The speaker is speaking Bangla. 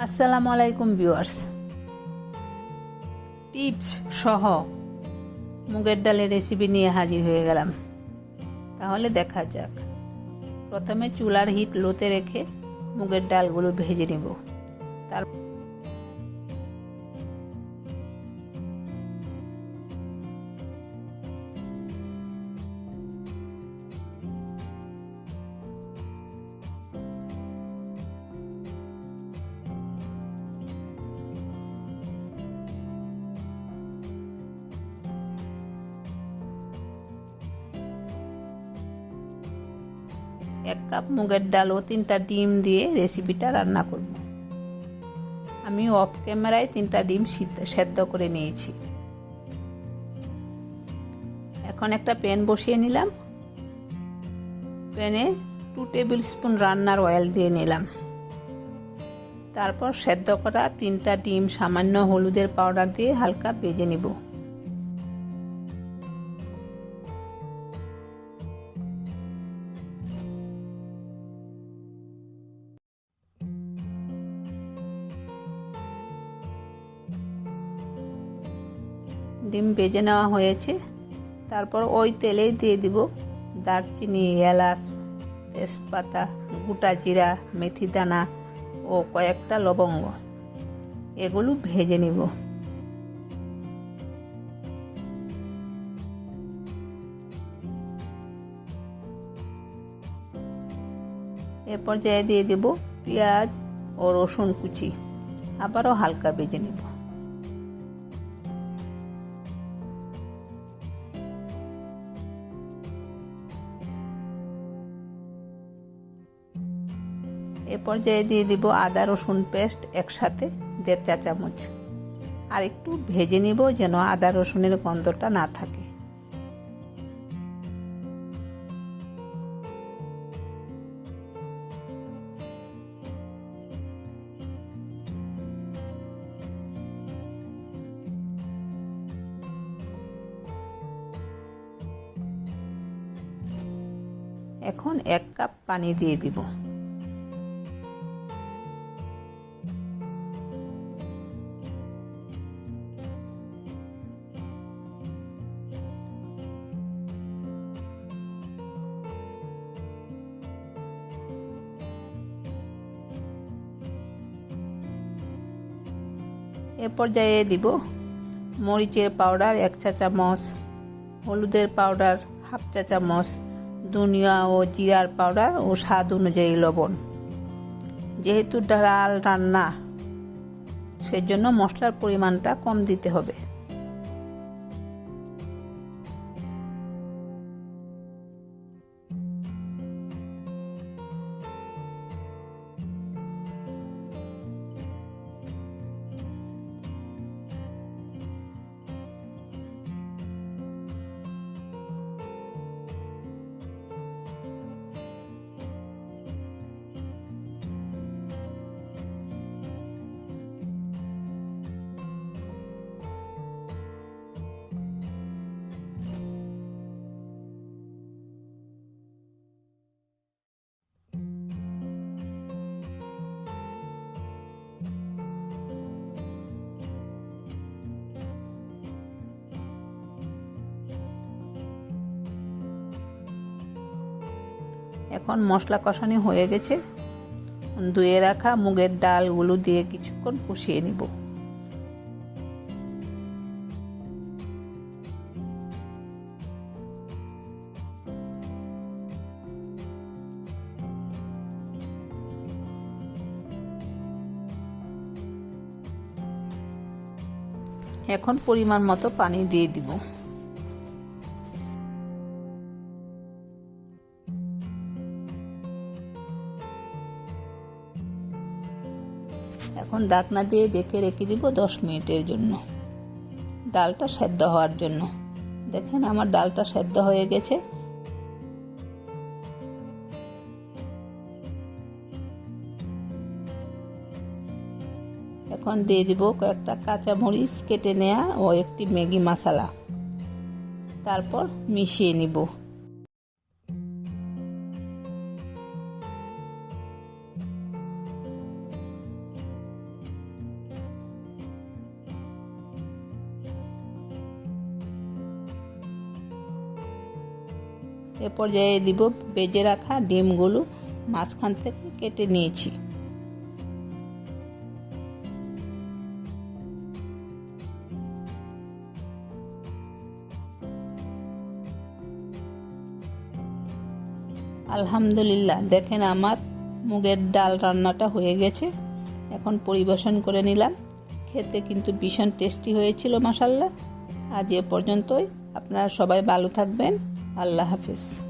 আসসালামু আলাইকুম ভিউয়ার্স। টিপস সহ মুগের ডালের রেসিপি নিয়ে হাজির হয়ে গেলাম। তাহলে দেখা যাক। প্রথমে চুলার হিট লোতে রেখে মুগের ডালগুলো ভেজে নেব। তারপর এক কাপ মুগের ডাল ও 3টা ডিম দিয়ে রেসিপিটা রান্না করব। আমি অফ ক্যামেরায় 3টা ডিম সেদ্ধ করে নিয়েছি। এখন একটা প্যান বসিয়ে নিলাম। প্যানে 2 টেবিল স্পুন রান্নার অয়েল দিয়ে নিলাম। তারপর সেদ্ধ করা 3টা ডিম সামান্য হলুদের পাউডার দিয়ে হালকা ভেজে নেব। ডিম ভেজে নেওয়া হয়েছে। তারপর ওই তেলেই দিয়ে দিব দারচিনি, এলাচ, তেজপাতা, গোটা জিরা, মেথি দানা ও কয়েকটা লবঙ্গ। এগুলো ভেজে নিব। এ পর্যায়ে দিয়ে দেব পেঁয়াজ ও রসুন কুচি। আবারও হালকা ভেজে নিব। এ পর্যায়ে দিয়ে দিব আদা রসুন পেস্ট একসাথে 1.5 চা চামচ। আর একটু ভেজে নিব যেন আদা রসুনের গন্ধটা না থাকে। এখন 1 কাপ পানি দিয়ে দিব। এ পর্যায়ে দিব মরিচের পাউডার 1 চা চামচ, হলুদের পাউডার 1/2 চা চামচ, ধনিয়া ও জিরার পাউডার ও স্বাদ অনুযায়ী লবণ। যেহেতু ডাল রান্না, সেজন্য মশলার পরিমাণটা কম দিতে হবে। এখন মশলা কষানো হয়ে গেছে। ধুয়ে রাখা মুগের ডালগুলো দিয়ে কিছুক্ষণ কষিয়ে নিব। এখন পরিমাণ মতো পানি দিয়ে দিব। এখন ঢাকনা দিয়ে ঢেকে রেখে দিব 10 মিনিটের জন্য, ডালটা সেদ্ধ হওয়ার জন্য। দেখেন আমার ডালটা সেদ্ধ হয়ে গেছে। এখন দিয়ে দিব কয়েকটা কাঁচা মরিচ কেটে নেওয়া ও একটি ম্যাগি মশলা। তারপর মিশিয়ে নিব। এ পর্যায়ে দিব ভেজে রাখা ডিমগুলো মাঝখান থেকে কেটে নিয়েছি। আলহামদুলিল্লাহ, দেখেন আমার মুগের ডাল রান্নাটা হয়ে গেছে। এখন পরিবেশন করে নিলাম। খেতে কিন্তু ভীষণ টেস্টি হয়েছিল মাশাআল্লাহ। আজ এ পর্যন্তই। আপনারা সবাই ভালো থাকবেন। আল্লাহ হাফেজ।